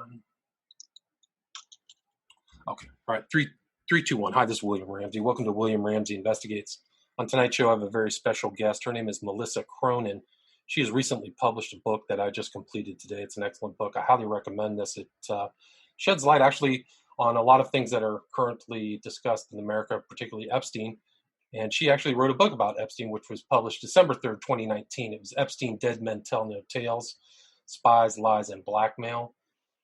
One. Okay, all right. Three, two, one. Hi, this is William Ramsey. Welcome to William Ramsey Investigates. On tonight's show, I have a very special guest. Her name is Melissa Cronin. She has recently published a book that I just completed today. It's an excellent book. I highly recommend this. It sheds light, actually, on a lot of things that are currently discussed in America, particularly Epstein. And she actually wrote a book about Epstein, which was published December 3rd, 2019. It was Epstein, Dead Men Tell No Tales, Spies, Lies, and Blackmail.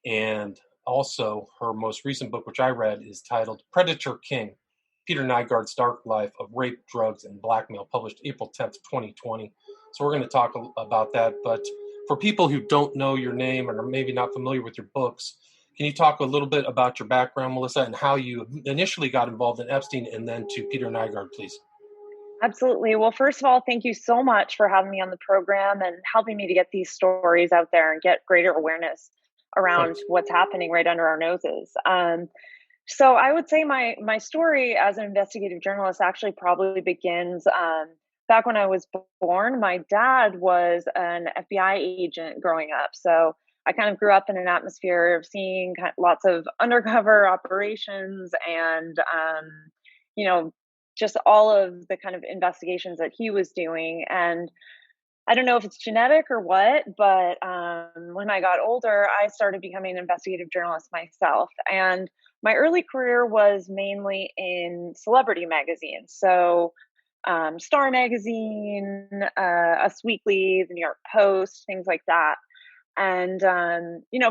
And also, her most recent book, which I read, is titled Predator King, Peter Nygard's Dark Life of Rape, Drugs, and Blackmail, published April 10th, 2020. So we're going to talk about that. But for people who don't know your name and are maybe not familiar with your books, can you talk a little bit about your background, Melissa, and how you initially got involved in Epstein and then to Peter Nygard, please? Absolutely. Well, first of all, thank you so much for having me on the program and helping me to get these stories out there and get greater awareness around Thanks. what's happening right under our noses. So I would say my story as an investigative journalist actually probably begins back when I was born. My dad was an FBI agent growing up. So I kind of grew up in an atmosphere of seeing lots of undercover operations and, you know, just all of the kind of investigations that he was doing. And I don't know if it's genetic or what, but when I got older, I started becoming an investigative journalist myself. And my early career was mainly in celebrity magazines. So Star Magazine, Us Weekly, the New York Post, things like that. And,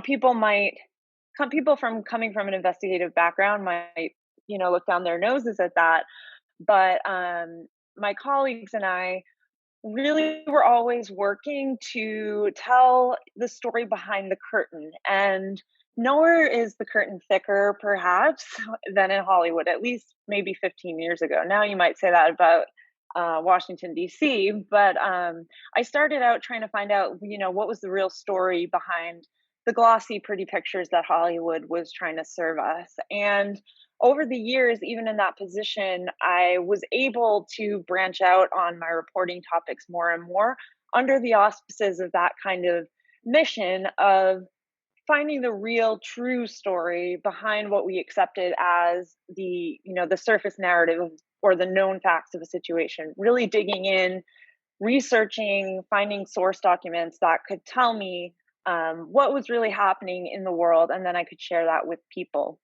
people from coming from an investigative background might, look down their noses at that. But my colleagues and I really were always working to tell the story behind the curtain. And nowhere is the curtain thicker, perhaps, than in Hollywood, at least maybe 15 years ago. Now you might say that about Washington, D.C., but I started out trying to find out, what was the real story behind the glossy, pretty pictures that Hollywood was trying to serve us. And over the years, even in that position, I was able to branch out on my reporting topics more and more under the auspices of that kind of mission of finding the real true story behind what we accepted as the surface narrative or the known facts of a situation, really digging in, researching, finding source documents that could tell me what was really happening in the world, and then I could share that with people.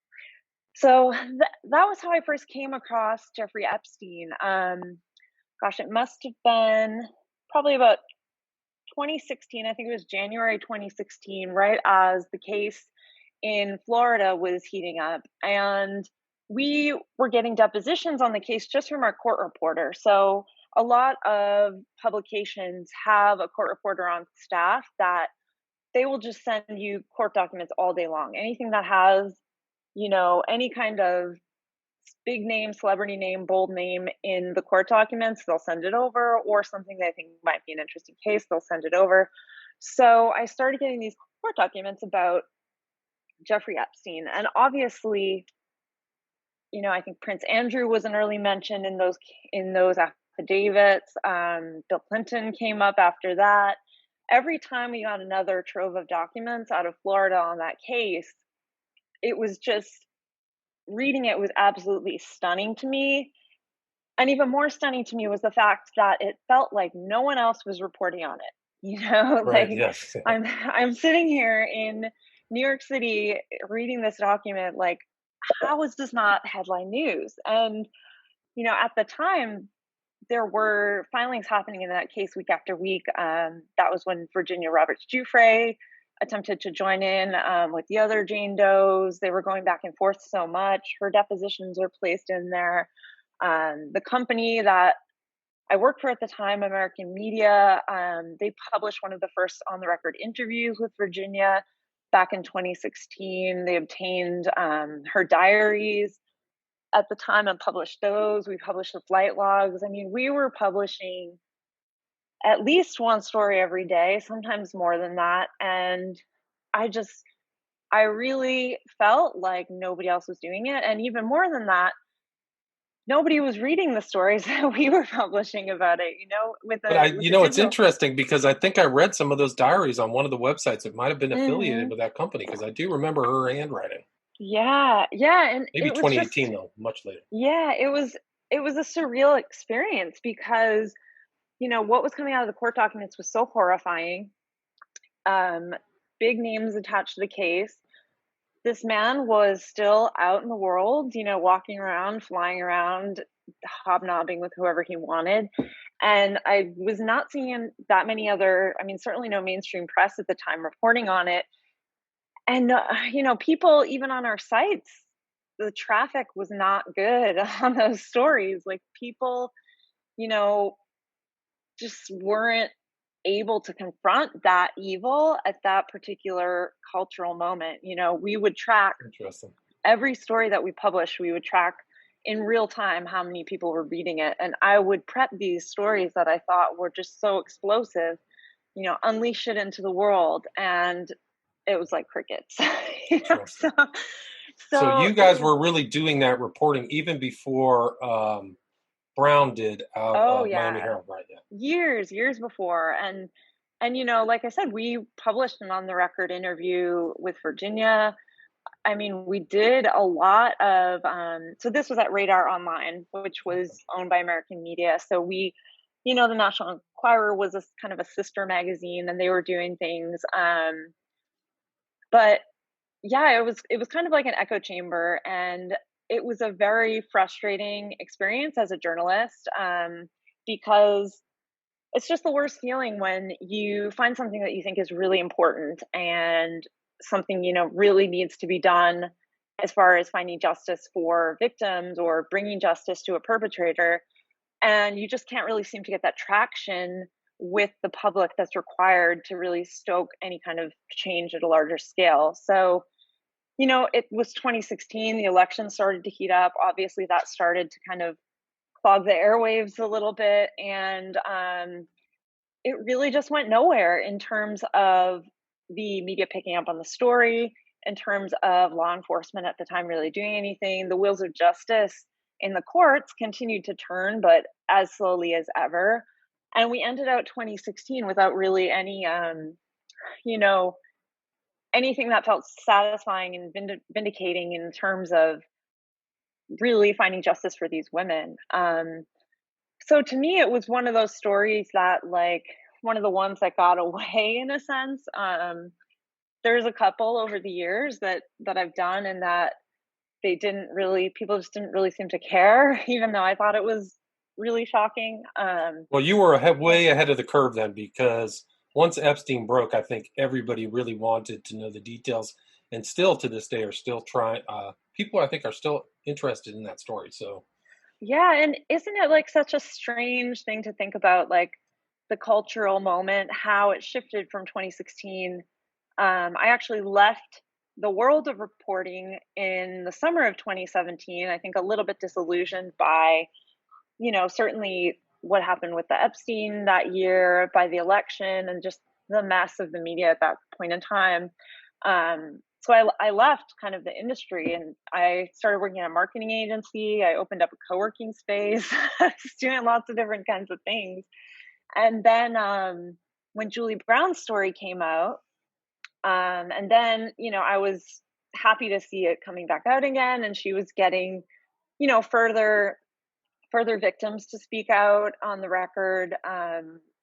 So that was how I first came across Jeffrey Epstein. It must have been probably about 2016. I think it was January 2016, right as the case in Florida was heating up. And we were getting depositions on the case just from our court reporter. So a lot of publications have a court reporter on staff that they will just send you court documents all day long. Anything that has any kind of big name, celebrity name, bold name in the court documents, they'll send it over, or something they think might be an interesting case, they'll send it over. So I started getting these court documents about Jeffrey Epstein. And obviously, I think Prince Andrew was an early mention in those affidavits. Bill Clinton came up after that. Every time we got another trove of documents out of Florida on that case, it was just, reading it was absolutely stunning to me. And even more stunning to me was the fact that it felt like no one else was reporting on it. Right, yes. I'm sitting here in New York City reading this document, like, how is this not headline news? And, at the time, there were filings happening in that case week after week. That was when Virginia Roberts Giuffre attempted to join in with the other Jane Does. They were going back and forth so much. Her depositions were placed in there. The company that I worked for at the time, American Media, they published one of the first on-the-record interviews with Virginia back in 2016. They obtained her diaries at the time and published those. We published the flight logs. I mean, we were publishing at least one story every day, sometimes more than that. And I really felt like nobody else was doing it. And even more than that, nobody was reading the stories that we were publishing about it, with But the it's digital. interesting because I think I read some of those diaries on one of the websites that might have been affiliated Hmm. with that company because I do remember her handwriting. Yeah, yeah, and Maybe it was just 2018 though, much later. yeah, it was a surreal experience because what was coming out of the court documents was so horrifying. Um, Big names attached to the case. This man was still out in the world, walking around, flying around, hobnobbing with whoever he wanted. And I was not seeing that many other, I mean, certainly no mainstream press at the time reporting on it. And, people, even on our sites, the traffic was not good on those stories. Like, people, you know, just weren't able to confront that evil at that particular cultural moment. We would track Interesting. every story that we published, we would track in real time how many people were reading it. And I would prep these stories that I thought were just so explosive, unleash it into the world. And it was like crickets. Interesting. So, So so you it guys was, were really doing that reporting even before Brown did out oh of Miami yeah, Herald, right? Yeah. years before. And, like I said, we published an on the record interview with Virginia. I mean, we did a lot of, so this was at Radar Online, which was owned by American Media. So the National Enquirer was a kind of a sister magazine, and they were doing things. But yeah, it was kind of like an echo chamber, and it was a very frustrating experience as a journalist, because it's just the worst feeling when you find something that you think is really important and something, really needs to be done as far as finding justice for victims or bringing justice to a perpetrator. And you just can't really seem to get that traction with the public that's required to really stoke any kind of change at a larger scale. So, it was 2016, the election started to heat up. Obviously, that started to kind of clog the airwaves a little bit. And it really just went nowhere in terms of the media picking up on the story, in terms of law enforcement at the time really doing anything. The wheels of justice in the courts continued to turn, but as slowly as ever. And we ended out 2016 without really any, you know, anything that felt satisfying and vindicating in terms of really finding justice for these women. So to me, it was one of those stories that, like, one of the ones that got away in a sense. There's a couple over the years that I've done, and that people just didn't really seem to care, even though I thought it was really shocking. Well, you were Yeah, way ahead of the curve then because once Epstein broke, I think everybody really wanted to know the details, and still to this day are still trying. People I think are still interested in that story. So yeah, and isn't it like such a strange thing to think about, like the cultural moment, how it shifted from 2016. I actually left the world of reporting in the summer of 2017. I think a little bit disillusioned by, certainly what happened with the Epstein that year, by the election, and just the mess of the media at that point in time. So I left kind of the industry, and I started working at a marketing agency. I opened up a co-working space, just doing lots of different kinds of things. And then when Julie Brown's story came out, and then, I was happy to see it coming back out again, and she was getting, further victims to speak out on the record.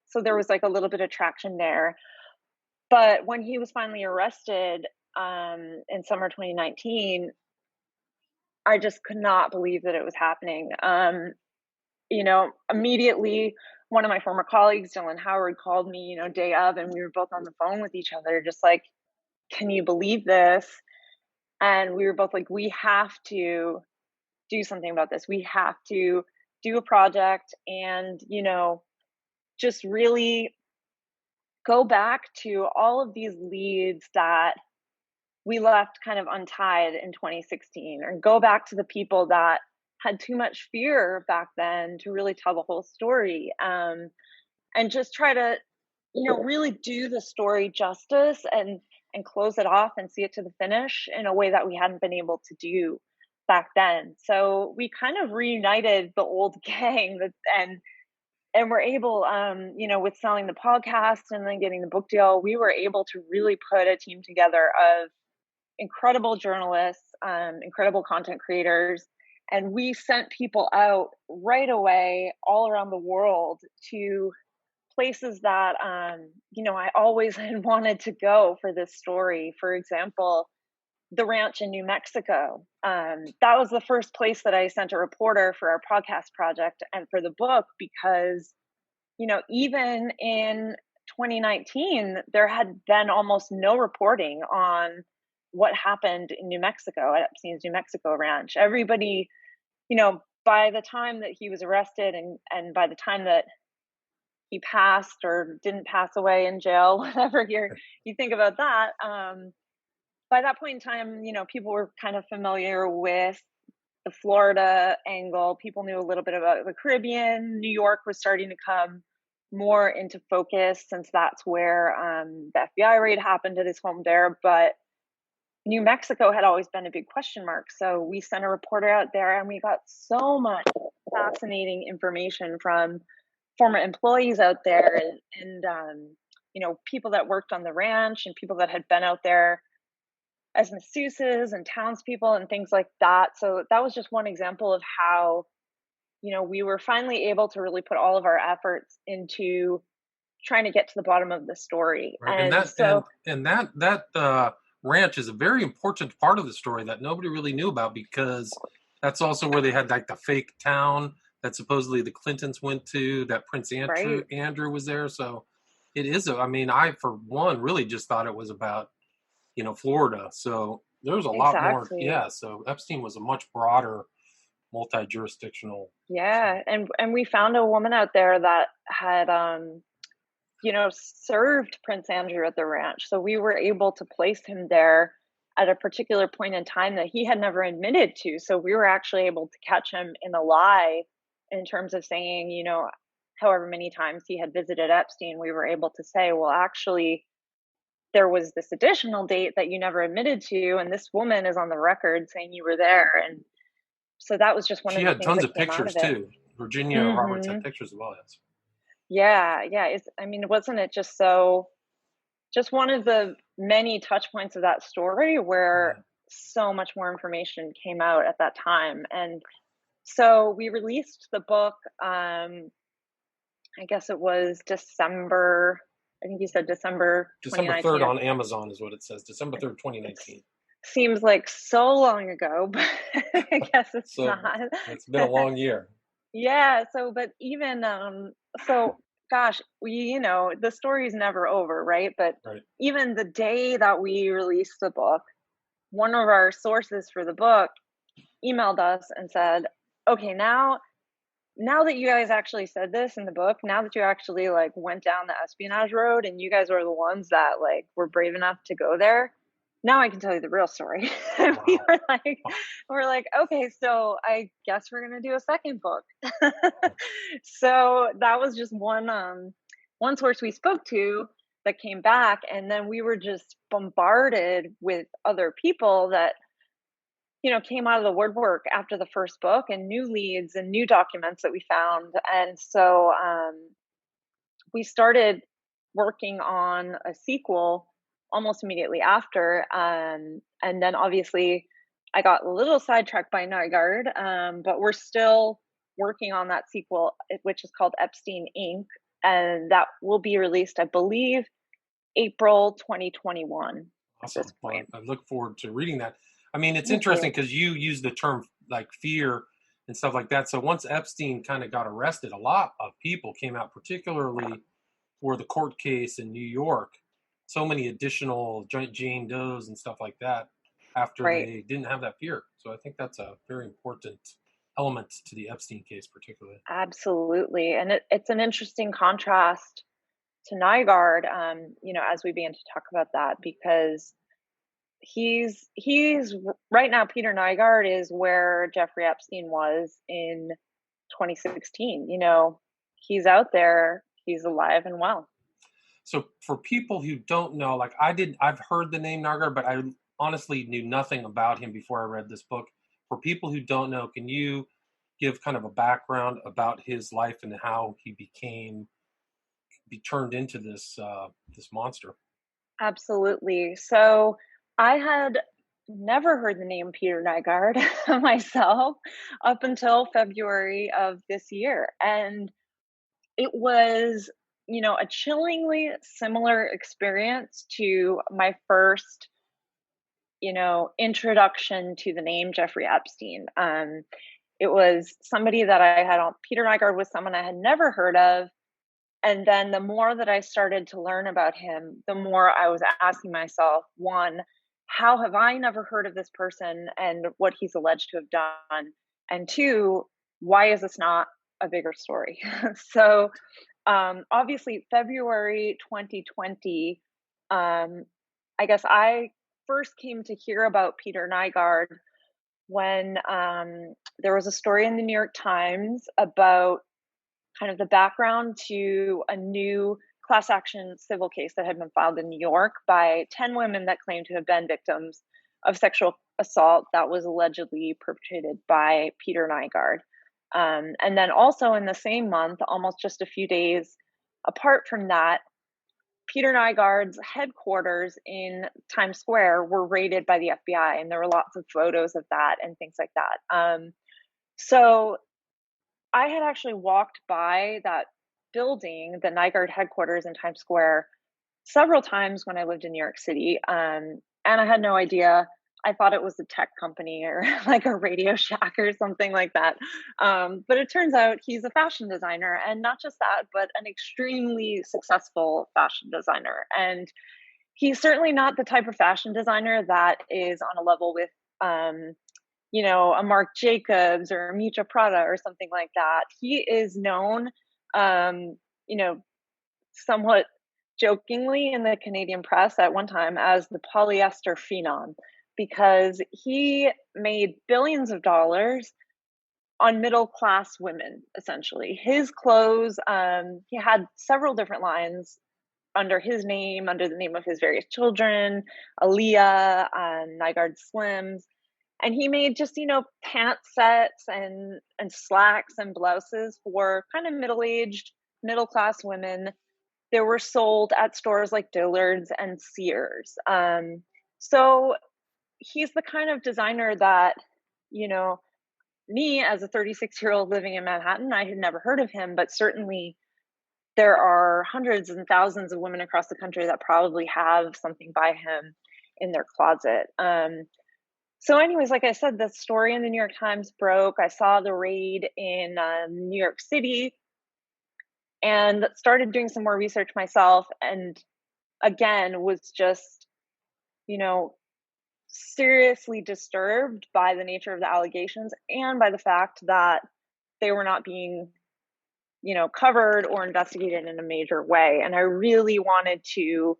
So there was like a little bit of traction there. But when he was finally arrested in summer 2019, I just could not believe that it was happening. Immediately, one of my former colleagues, Dylan Howard, called me, day of, and we were both on the phone with each other, just like, can you believe this? And we were both like, we have to do something about this. We have to do a project and, just really go back to all of these leads that we left kind of untied in 2016, or go back to the people that had too much fear back then to really tell the whole story, and just try to, really do the story justice and close it off and see it to the finish in a way that we hadn't been able to do. back then. So we kind of reunited the old gang and we're able, with selling the podcast and then getting the book deal, we were able to really put a team together of incredible journalists, incredible content creators. And we sent people out right away all around the world to places that, I always had wanted to go for this story. For example, the ranch in New Mexico. That was the first place that I sent a reporter for our podcast project and for the book, because, even in 2019, there had been almost no reporting on what happened in New Mexico at Epstein's New Mexico ranch. Everybody, by the time that he was arrested and by the time that he passed or didn't pass away in jail, whatever you think about that, by that point in time, people were kind of familiar with the Florida angle. People knew a little bit about the Caribbean. New York was starting to come more into focus since that's where the FBI raid happened at his home there. But New Mexico had always been a big question mark. So we sent a reporter out there and we got so much fascinating information from former employees out there and people that worked on the ranch and people that had been out there as masseuses and townspeople and things like that. So that was just one example of how, we were finally able to really put all of our efforts into trying to get to the bottom of the story. Right. And that ranch is a very important part of the story that nobody really knew about, because that's also where they had like the fake town that supposedly the Clintons went to, that Prince Andrew was there. So it is, I, for one, really just thought it was about, Florida. So there was a lot more. Yeah. So Epstein was a much broader, multi-jurisdictional. Yeah. And we found a woman out there that had, served Prince Andrew at the ranch. So we were able to place him there at a particular point in time that he had never admitted to. So we were actually able to catch him in a lie in terms of saying, however many times he had visited Epstein, we were able to say, well, actually, there was this additional date that you never admitted to, and this woman is on the record saying you were there. And so that was just one of the things. She had tons of pictures too. Virginia Roberts had pictures as well. Yes. Yeah. Wasn't it just one of the many touch points of that story where so much more information came out at that time. And so we released the book, I guess it was December. I think you said December 3rd on Amazon is what it says. December 3rd, 2019. Seems like so long ago, but I guess it's not. It's been a long year. Yeah. So, but even, gosh, the story's never over, right? But even the day that we released the book, one of our sources for the book emailed us and said, okay, now that you guys actually said this in the book, now that you actually went down the espionage road and you guys were the ones that were brave enough to go there, now I can tell you the real story. And we're like, okay, so I guess we're going to do a second book. So that was just one source we spoke to that came back. And then we were just bombarded with other people that, came out of the woodwork after the first book, and new leads and new documents that we found. And so we started working on a sequel almost immediately after. And then obviously I got a little sidetracked by Nygard, but we're still working on that sequel, which is called Epstein Inc. And that will be released, I believe, April 2021. Awesome. I look forward to reading that. It's interesting because you use the term fear and stuff like that. So once Epstein kind of got arrested, a lot of people came out, particularly for the court case in New York. So many additional Jane Does and stuff like that after they didn't have that fear. So I think that's a very important element to the Epstein case, particularly. Absolutely. And it's an interesting contrast to Nygard, as we begin to talk about that, because he's right now, Peter Nygard is where Jeffrey Epstein was in 2016. He's out there, he's alive and well. So for people who don't know, I've heard the name Nygard, but I honestly knew nothing about him before I read this book. for people who don't know, can you give kind of a background about his life and how he be turned into this monster? Absolutely. So I had never heard the name Peter Nygard myself up until February of this year. And it was, a chillingly similar experience to my first, introduction to the name Jeffrey Epstein. It was somebody that I had on, Peter Nygard was someone I had never heard of. And then the more that I started to learn about him, the more I was asking myself, one, how have I never heard of this person and what he's alleged to have done? And two, why is this not a bigger story? So, obviously, February 2020, I guess I first came to hear about Peter Nygard when there was a story in the New York Times about kind of the background to a new class action civil case that had been filed in New York by 10 women that claimed to have been victims of sexual assault that was allegedly perpetrated by Peter Nygard. And then also in the same month, almost just a few days apart from that, Peter Nygard's headquarters in Times Square were raided by the FBI, and there were lots of photos of that and things like that. So I had actually walked by that building, the Nygard headquarters in Times Square, several times when I lived in New York City, and I had no idea. I thought it was a tech company or like a Radio Shack or something like that. But it turns out he's a fashion designer, and not just that, but an extremely successful fashion designer. And he's certainly not the type of fashion designer that is on a level with a Marc Jacobs or Miuccia Prada or something like that. He is known, you know, somewhat jokingly in the Canadian press at one time as the polyester phenom, because he made billions of dollars on middle class women, essentially. His clothes, he had several different lines under his name, under the name of his various children, Aaliyah, Nygard Slims. And he made just, pant sets and slacks and blouses for kind of middle-aged, middle-class women. They were sold at stores like Dillard's and Sears. So he's the kind of designer that, me as a 36-year-old living in Manhattan, I had never heard of him, but certainly there are hundreds and thousands of women across the country that probably have something by him in their closet. So anyways, like I said, the story in the New York Times broke. I saw the raid in New York City and started doing some more research myself. And again, was just, seriously disturbed by the nature of the allegations and by the fact that they were not being, covered or investigated in a major way. And I really wanted to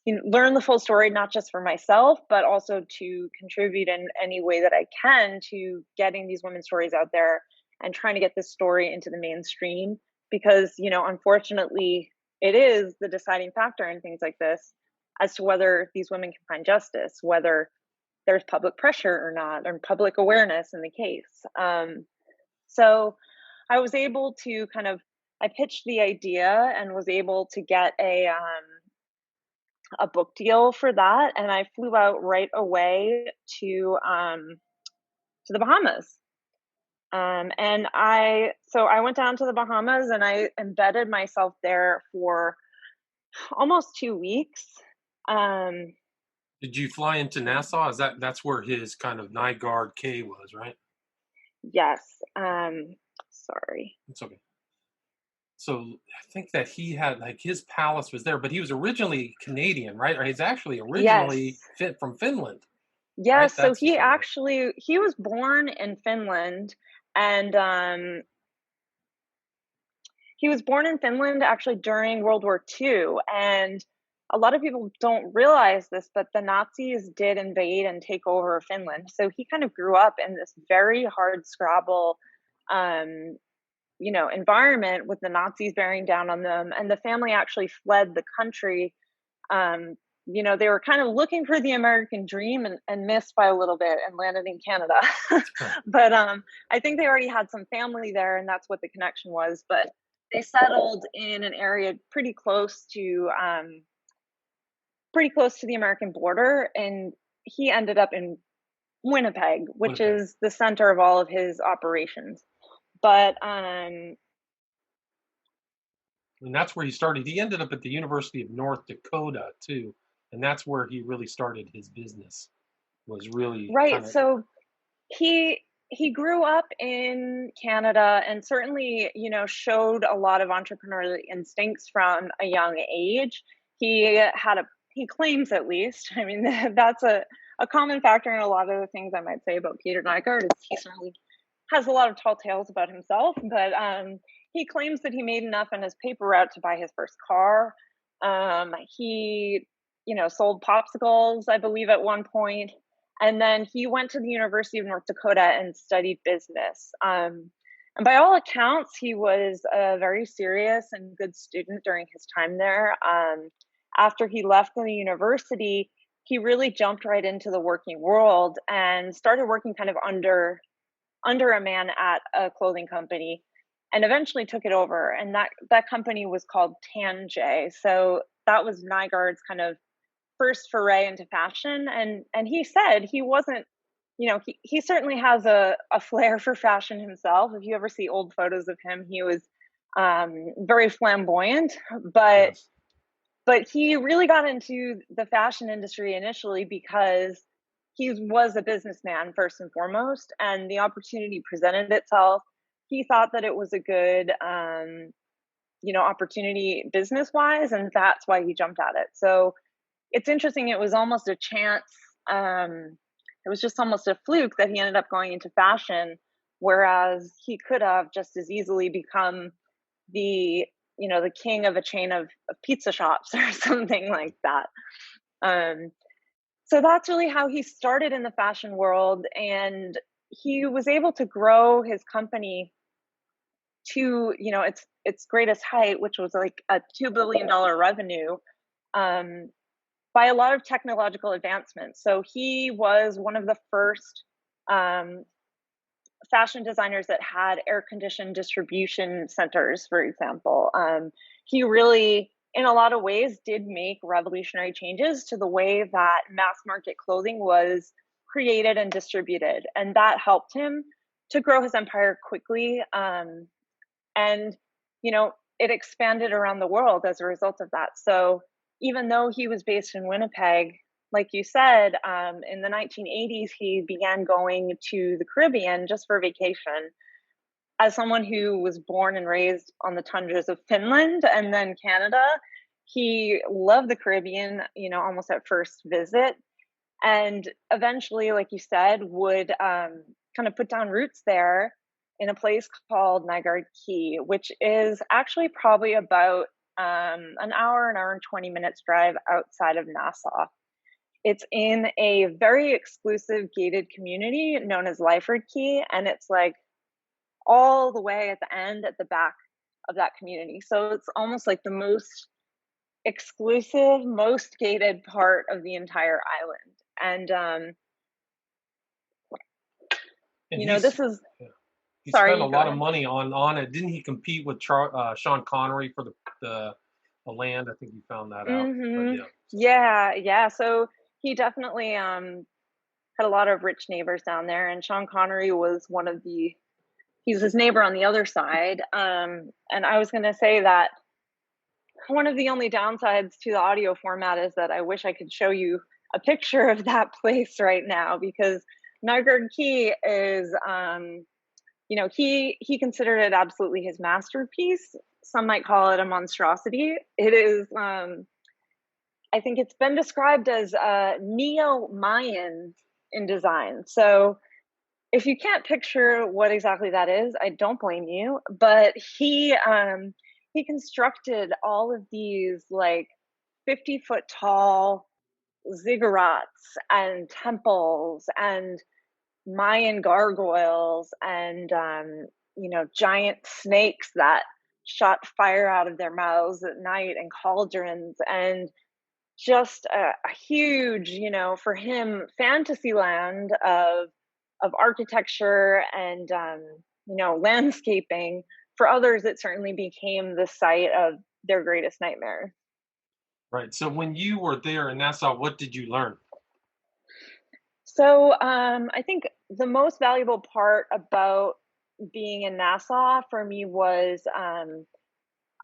learn the full story, not just for myself, but also to contribute in any way that I can to getting these women's stories out there and trying to get this story into the mainstream. Because, unfortunately, it is the deciding factor in things like this as to whether these women can find justice, whether there's public pressure or not, or public awareness in the case. So I was able to I pitched the idea and was able to get a book deal for that, and I flew out right away to the Bahamas. And I went down to the Bahamas and I embedded myself there for almost 2 weeks. Did you fly into Nassau? That's where his kind of Nygard K was, right? Yes. Sorry. It's okay. So I think that he had his palace was there, but he was originally Canadian, right? Or he's actually originally Yes. from Finland. Yes. Right? So he was born in Finland, and he was born in Finland actually during World War II. And a lot of people don't realize this, but the Nazis did invade and take over Finland. So he kind of grew up in this very hard scrabble, environment with the Nazis bearing down on them. And the family actually fled the country they were kind of looking for the American dream and missed by a little bit and landed in Canada. But I think they already had some family there, and that's what the connection was. But they settled in an area pretty close to the American border, and he ended up in Winnipeg, which Winnipeg. is the center of all of his operations. But And that's where he started. He ended up at the University of North Dakota too, and that's where he really started his business. Was really right. So he grew up in Canada and certainly, showed a lot of entrepreneurial instincts from a young age. He claims, at least, I mean, that's a common factor in a lot of the things I might say about Peter Nygard, is he certainly has a lot of tall tales about himself, but he claims that he made enough in his paper route to buy his first car. He, sold popsicles, I believe, at one point. And then he went to the University of North Dakota and studied business. And by all accounts, he was a very serious and good student during his time there. After he left the university, he really jumped right into the working world and started working kind of under a man at a clothing company, and eventually took it over. And that company was called Tanjay. So that was Nygard's kind of first foray into fashion. And he said he wasn't, he certainly has a flair for fashion himself. If you ever see old photos of him, he was very flamboyant, but yes. but he really got into the fashion industry initially because he was a businessman first and foremost, and the opportunity presented itself. He thought that it was a good opportunity business wise, and that's why he jumped at it. So it's interesting. It was almost a chance. It was just almost a fluke that he ended up going into fashion, whereas he could have just as easily become the king of a chain of pizza shops or something like that. So that's really how he started in the fashion world, and he was able to grow his company to its greatest height, which was like a $2 billion revenue. By a lot of technological advancements. So he was one of the first fashion designers that had air-conditioned distribution centers, for example. He really, in a lot of ways, did make revolutionary changes to the way that mass market clothing was created and distributed. And that helped him to grow his empire quickly. And, it expanded around the world as a result of that. So even though he was based in Winnipeg, like you said, in the 1980s, he began going to the Caribbean just for vacation. As someone who was born and raised on the tundras of Finland and then Canada, he loved the Caribbean, almost at first visit. And eventually, like you said, would kind of put down roots there in a place called Nygard Key, which is actually probably about an hour and 20 minutes drive outside of Nassau. It's in a very exclusive gated community known as Lyford Key, and it's like all the way at the end, at the back of that community. So it's almost like the most exclusive, most gated part of the entire island. And this is he sorry, spent a you go lot of ahead. money on it. Didn't he compete with Sean Connery for the land? I think you found that out. But Yeah. So he definitely had a lot of rich neighbors down there, and Sean Connery was he's his neighbor on the other side. And I was going to say that one of the only downsides to the audio format is that I wish I could show you a picture of that place right now, because Nygard Key is, he considered it absolutely his masterpiece. Some might call it a monstrosity. It is, I think it's been described as neo-Mayan in design. So if you can't picture what exactly that is, I don't blame you. But he constructed all of these like 50-foot tall ziggurats and temples and Mayan gargoyles and giant snakes that shot fire out of their mouths at night, and cauldrons. And just a huge, for him, fantasy land of architecture and landscaping. For others, it certainly became the site of their greatest nightmare. Right. So when you were there in Nassau, what did you learn? So I think the most valuable part about being in Nassau for me was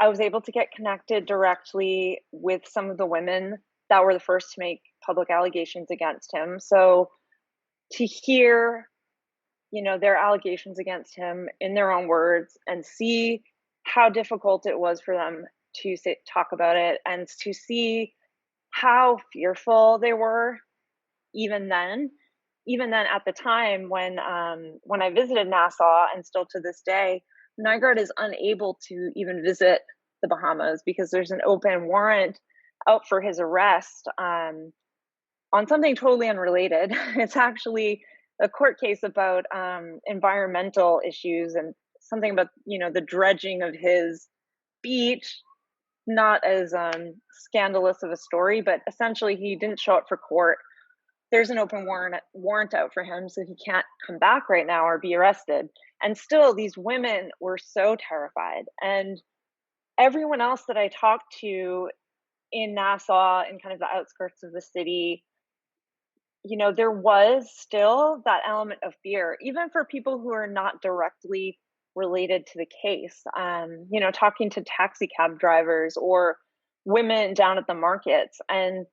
I was able to get connected directly with some of the women that were the first to make public allegations against him. So to hear, their allegations against him in their own words and see how difficult it was for them to talk about it, and to see how fearful they were even then at the time when I visited Nassau, and still to this day, Nygard is unable to even visit the Bahamas because there's an open warrant out for his arrest on something totally unrelated. It's actually a court case about environmental issues and something about the dredging of his beach. Not as scandalous of a story, but essentially he didn't show up for court. There's an open warrant out for him, so he can't come back right now or be arrested. And still, these women were so terrified. And everyone else that I talked to in Nassau, in kind of the outskirts of the city, there was still that element of fear, even for people who are not directly related to the case. Talking to taxi cab drivers or women down at the markets, and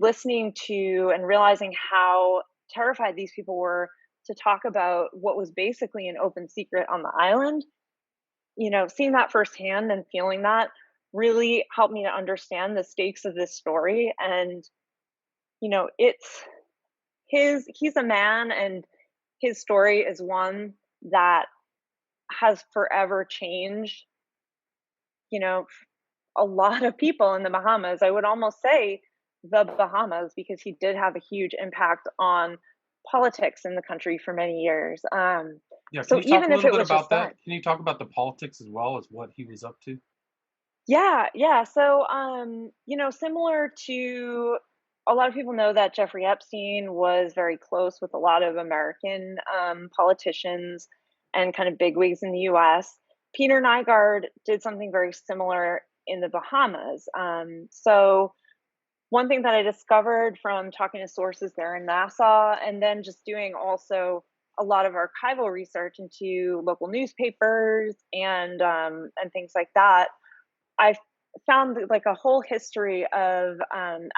listening to and realizing how terrified these people were to talk about what was basically an open secret on the island. Seeing that firsthand and feeling that really helped me to understand the stakes of this story. And it's he's a man, and his story is one that has forever changed, a lot of people in the Bahamas. I would almost say the Bahamas, because he did have a huge impact on politics in the country for many years. Yeah, can So you talk a even if little it bit was just about that, that? Can you talk about the politics as well as what he was up to? yeah. So, similar to, a lot of people know that Jeffrey Epstein was very close with a lot of American politicians and kind of bigwigs in the U.S. Peter Nygard did something very similar in the Bahamas. So one thing that I discovered from talking to sources there in Nassau, and then just doing also a lot of archival research into local newspapers and things like that, I found like a whole history of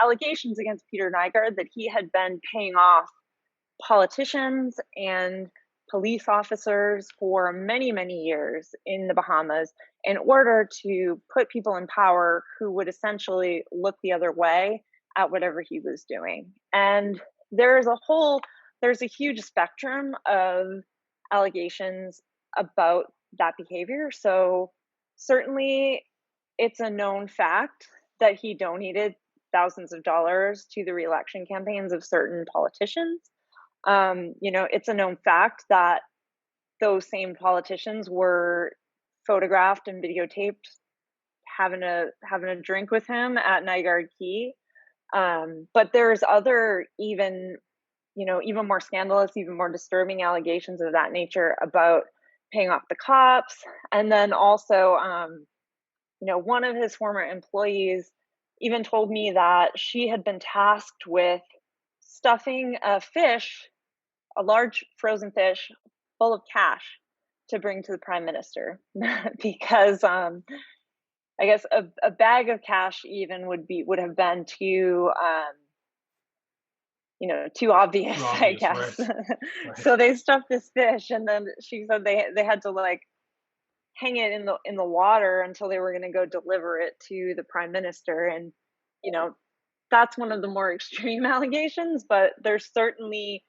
allegations against Peter Nygard that he had been paying off politicians and police officers for many, many years in the Bahamas in order to put people in power who would essentially look the other way at whatever he was doing. And there's a huge spectrum of allegations about that behavior. So certainly it's a known fact that he donated thousands of dollars to the reelection campaigns of certain politicians. It's a known fact that those same politicians were photographed and videotaped having a drink with him at Nygard Key. But there's other even more scandalous, even more disturbing allegations of that nature about paying off the cops. And then also, one of his former employees even told me that she had been tasked with stuffing a large frozen fish full of cash to bring to the prime minister because I guess a bag of cash even would have been too obvious, Too I obvious, right? guess. Right. So they stuffed this fish, and then she said they had to like hang it in the water until they were going to go deliver it to the prime minister. And you know that's one of the more extreme allegations, but there's certainly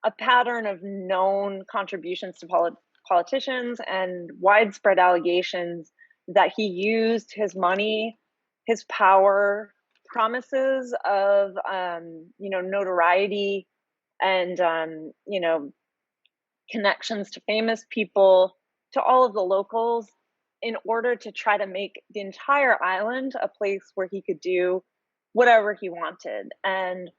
a pattern of known contributions to politicians and widespread allegations that he used his money, his power, promises of notoriety, and connections to famous people, to all of the locals, in order to try to make the entire island a place where he could do whatever he wanted. And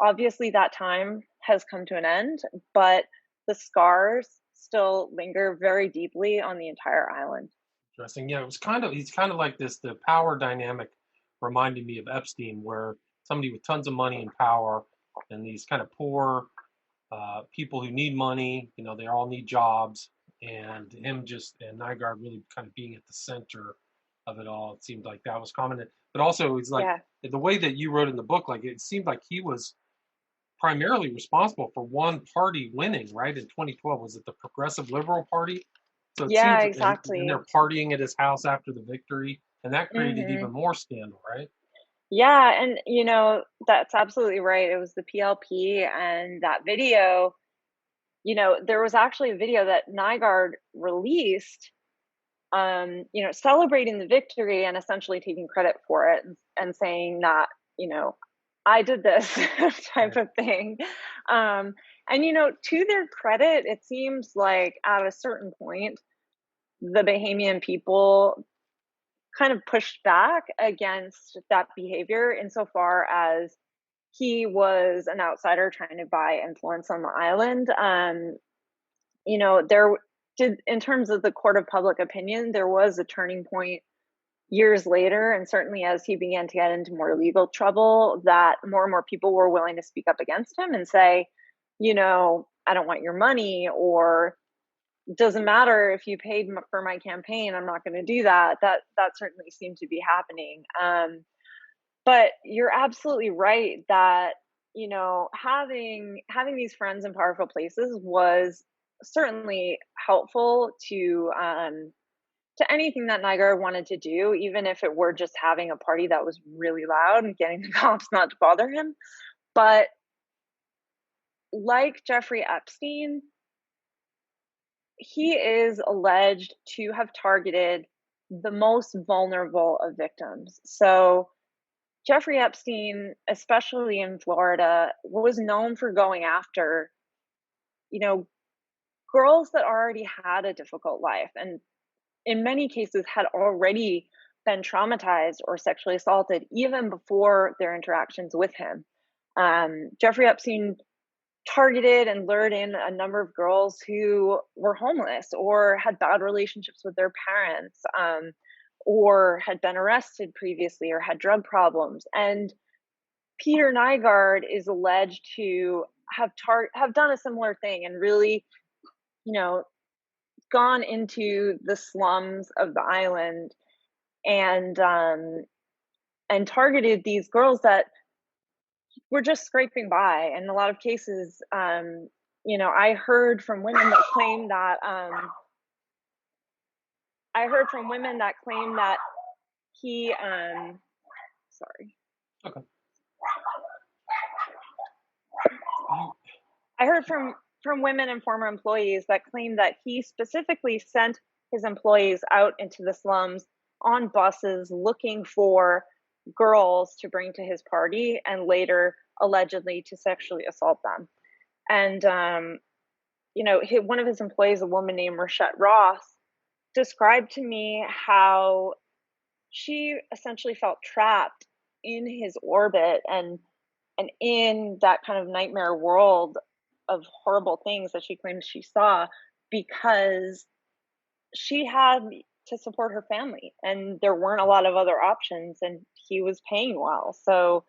obviously that time has come to an end, but the scars still linger very deeply on the entire island. Interesting. Yeah, it was kind of he's kind of like this. The power dynamic reminded me of Epstein, where somebody with tons of money and power, and these kind of poor people who need money. They all need jobs, and him just and Nygard really kind of being at the center of it all. It seemed like that was common, but also it's like Yeah. the way that you wrote in the book. Like it seemed like he was primarily responsible for one party winning, right? In 2012, was it the Progressive Liberal Party? So it Yeah, seems, and exactly. they're partying at his house after the victory, and that created Hmm. even more scandal, right? Yeah, and that's absolutely right. It was the PLP and that video. There was actually a video that Nygard released, celebrating the victory and essentially taking credit for it and saying that, you know, I did this type Right. of thing. Um, and, to their credit, it seems like at a certain point, the Bahamian people kind of pushed back against that behavior insofar as he was an outsider trying to buy influence on the island. There did, in terms of the court of public opinion, there was a turning point years later, and certainly as he began to get into more legal trouble, that more and more people were willing to speak up against him and say, I don't want your money, or doesn't matter if you paid for my campaign, I'm not going to do that. That certainly seemed to be happening. But you're absolutely right that having these friends in powerful places was certainly helpful to anything that Niger wanted to do, even if it were just having a party that was really loud and getting the cops not to bother him. But like Jeffrey Epstein, he is alleged to have targeted the most vulnerable of victims. So Jeffrey Epstein, especially in Florida, was known for going after, you know, girls that already had a difficult life and in many cases had already been traumatized or sexually assaulted even before their interactions with him. Jeffrey Epstein targeted and lured in a number of girls who were homeless or had bad relationships with their parents, or had been arrested previously or had drug problems. And Peter Nygard is alleged to have done a similar thing and really, you know, gone into the slums of the island and targeted these girls that were just scraping by. In a lot of cases, I heard from women that claim that he sorry. Okay. You, I heard from women and former employees that claim that he specifically sent his employees out into the slums on buses looking for girls to bring to his party and later allegedly to sexually assault them. And one of his employees, a woman named Rashette Ross, described to me how she essentially felt trapped in his orbit and in that kind of nightmare world of horrible things that she claimed she saw because she had to support her family and there weren't a lot of other options and he was paying well. So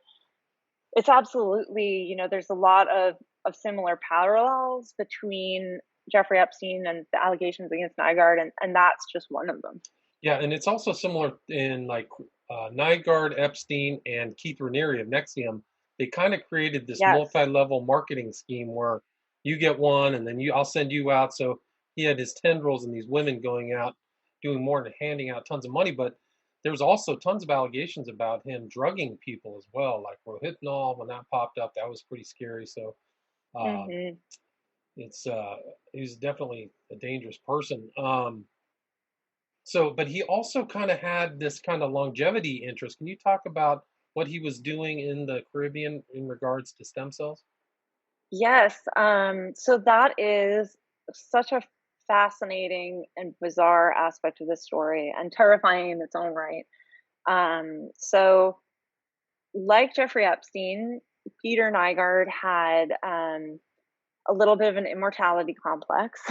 it's absolutely, there's a lot of similar parallels between Jeffrey Epstein and the allegations against Nygard, and that's just one of them. yeah, and it's also similar in like Nygard, Epstein, and Keith Raniere of Nexium. They kind of created this Yes. multi-level marketing scheme where you get one, and then I'll send you out. So he had his tendrils and these women going out doing more than handing out tons of money. But there's also tons of allegations about him drugging people as well, like Rohypnol. When that popped up, that was pretty scary. So uh, Hmm. it's he's definitely a dangerous person. So, but he also kind of had this kind of longevity interest. Can you talk about what he was doing in the Caribbean in regards to stem cells? Yes. So that is such a fascinating and bizarre aspect of this story and terrifying in its own right. So like Jeffrey Epstein, Peter Nygard had a little bit of an immortality complex,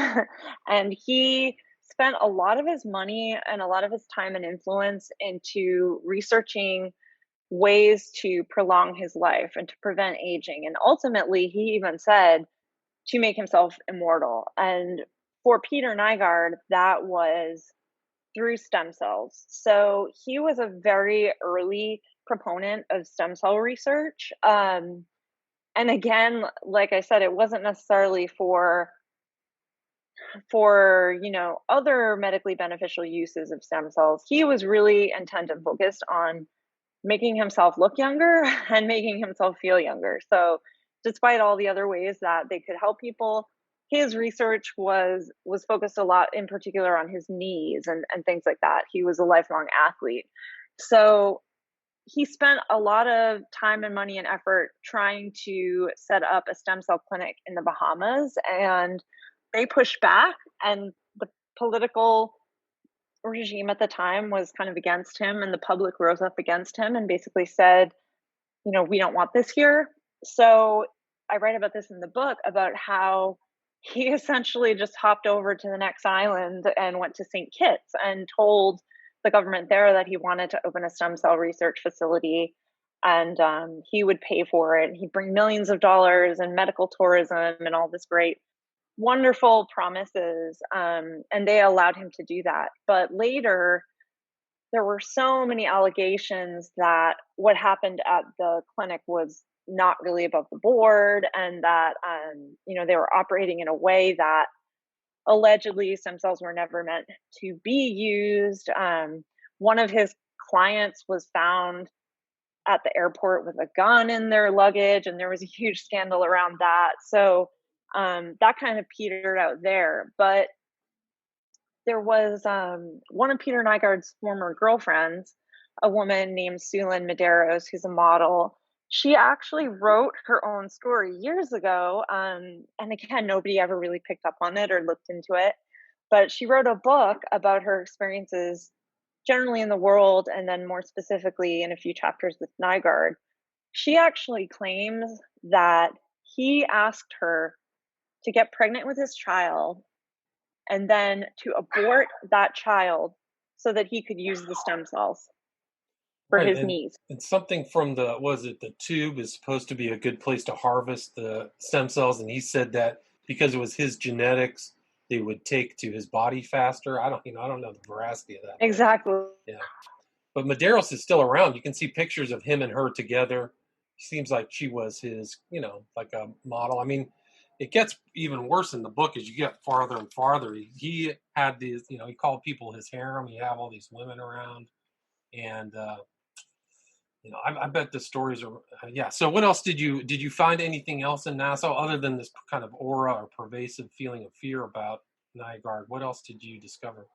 and he spent a lot of his money and a lot of his time and influence into researching ways to prolong his life and to prevent aging. And ultimately, he even said to make himself immortal. And for Peter Nygard, that was through stem cells. So he was a very early proponent of stem cell research. And again, like I said, it wasn't necessarily for other medically beneficial uses of stem cells. He was really intent and focused on making himself look younger and making himself feel younger. So despite all the other ways that they could help people, his research was focused a lot in particular on his knees and things like that. He was a lifelong athlete. So he spent a lot of time and money and effort trying to set up a stem cell clinic in the Bahamas, and they pushed back, and the political regime at the time was kind of against him, and the public rose up against him and basically said, we don't want this here. So I write about this in the book, about how he essentially just hopped over to the next island and went to St. Kitts and told the government there that he wanted to open a stem cell research facility, and he would pay for it. He'd bring millions of dollars and medical tourism and all this great, wonderful promises, and they allowed him to do that. But later, there were so many allegations that what happened at the clinic was not really above the board, and that they were operating in a way that allegedly stem cells were never meant to be used. One of his clients was found at the airport with a gun in their luggage, and there was a huge scandal around that. So that kind of petered out there. But there was one of Peter Nygard's former girlfriends, a woman named Sulin Medeiros, who's a model. She actually wrote her own story years ago. And again, nobody ever really picked up on it or looked into it. But she wrote a book about her experiences generally in the world, and then more specifically in a few chapters with Nygard. She actually claims that he asked her to get pregnant with his child and then to abort that child so that he could use the stem cells for Right, his and needs. something from the tube is supposed to be a good place to harvest the stem cells, and he said that because it was his genetics, they would take to his body faster. I don't know the veracity of that, but Exactly. yeah. But Medeiros is still around. You can see pictures of him and her together. Seems like she was his, like a model. I mean, it gets even worse in the book as you get farther and farther. He had these, he called people his harem. He had all these women around, and I bet the stories are, yeah. So what else did you find anything else in Nassau other than this kind of aura or pervasive feeling of fear about Nygard? What else did you discover?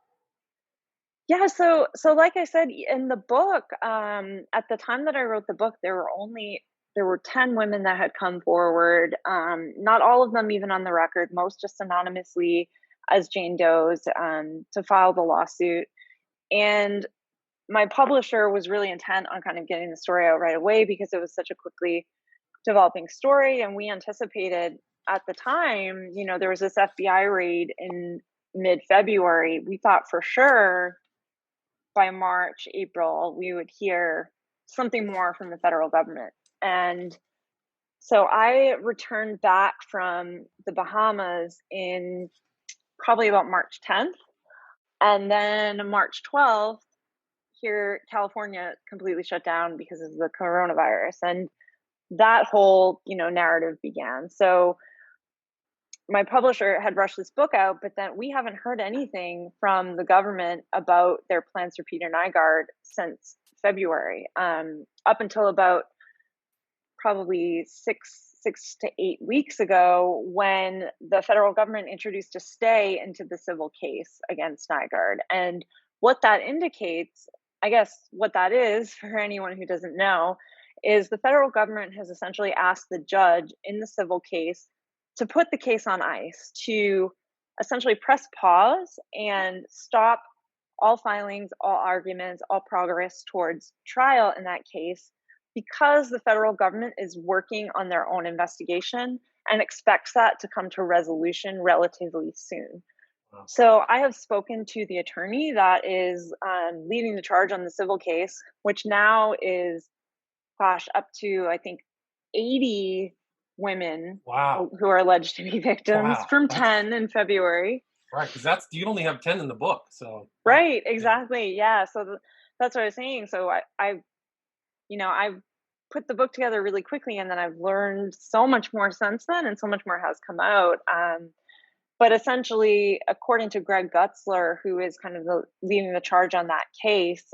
Yeah, so like I said in the book, at the time that I wrote the book, there were 10 women that had come forward. Not all of them even on the record, most just anonymously as Jane Does, to file the lawsuit. And my publisher was really intent on kind of getting the story out right away because it was such a quickly developing story. And we anticipated at the time, there was this FBI raid in mid-February. We thought for sure by March, April, we would hear something more from the federal government. And so I returned back from the Bahamas in probably about March 10th. And then March 12th, here, California completely shut down because of the coronavirus. And that whole, narrative began. So my publisher had rushed this book out, but then we haven't heard anything from the government about their plans for Peter Nygard since February, up until about probably 6 to 8 weeks ago, when the federal government introduced a stay into the civil case against Nygard. And what that indicates, I guess what that is for anyone who doesn't know, is the federal government has essentially asked the judge in the civil case to put the case on ice, to essentially press pause and stop all filings, all arguments, all progress towards trial in that case, because the federal government is working on their own investigation and expects that to come to resolution relatively soon. Wow. So I have spoken to the attorney that is leading the charge on the civil case, which now is, up to, I think, 80 women Wow. who are alleged to be victims Wow. from 10 in February. Right, because you only have 10 in the book, so. Right, exactly. Yeah. So that's what I was saying. So I've put the book together really quickly, and then I've learned so much more since then, and so much more has come out. But essentially, according to Greg Gutzler, who is kind of leading the charge on that case,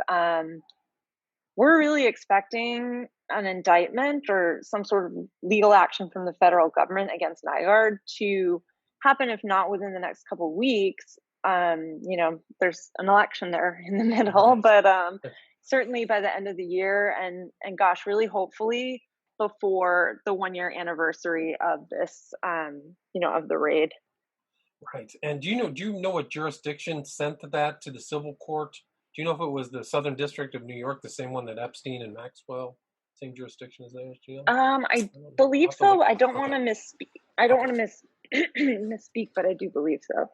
we're really expecting an indictment or some sort of legal action from the federal government against Nygard to happen, if not within the next couple of weeks. There's an election there in the middle, but certainly by the end of the year, and gosh, really hopefully before the 1-year anniversary of this, of the raid. Right. And do you know what jurisdiction sent that to the civil court? Do you know if it was the Southern District of New York, the same one that Epstein and Maxwell, same jurisdiction as theirs? Do you know? I believe so. I don't want to Okay. misspeak. I don't want to misspeak, but I do believe so.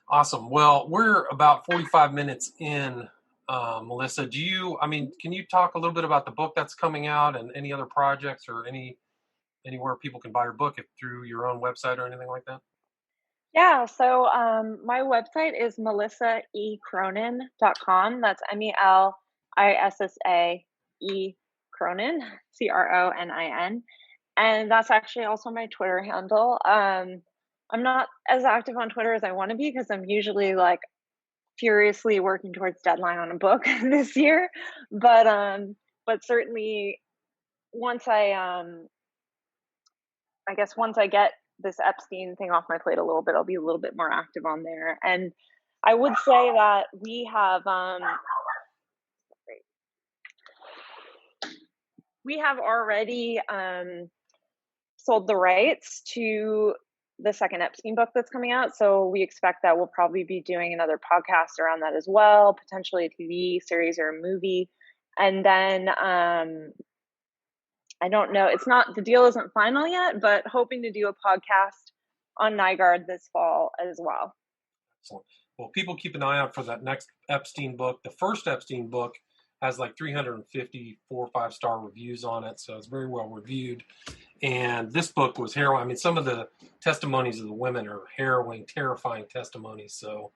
Awesome. Well, we're about 45 minutes in, Melissa. Can you talk a little bit about the book that's coming out and any other projects or anywhere people can buy your book through your own website or anything like that? Yeah, so my website is melissaecronin.com. That's MELISSAE Cronin, CRONIN. And that's actually also my Twitter handle. I'm not as active on Twitter as I want to be because I'm usually like furiously working towards deadline on a book this year. But certainly once once I get this Epstein thing off my plate a little bit, I'll be a little bit more active on there. And I would say that we have already sold the rights to the second Epstein book that's coming out. So we expect that we'll probably be doing another podcast around that as well, potentially a TV series or a movie. And then I don't know, the deal isn't final yet, but hoping to do a podcast on Nygard this fall as well. Excellent. Well, people keep an eye out for that next Epstein book. The first Epstein book has like 350 4 or 5-star reviews on it, so it's very well reviewed. And this book was harrowing. I mean, some of the testimonies of the women are harrowing, terrifying testimonies. So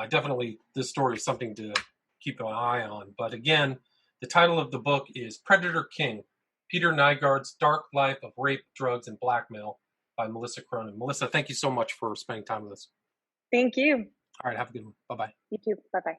definitely this story is something to keep an eye on. But again, the title of the book is Predator King, Peter Nygard's Dark Life of Rape, Drugs, and Blackmail by Melissa Cronin. Melissa, thank you so much for spending time with us. Thank you. All right, have a good one. Bye-bye. You too. Bye-bye.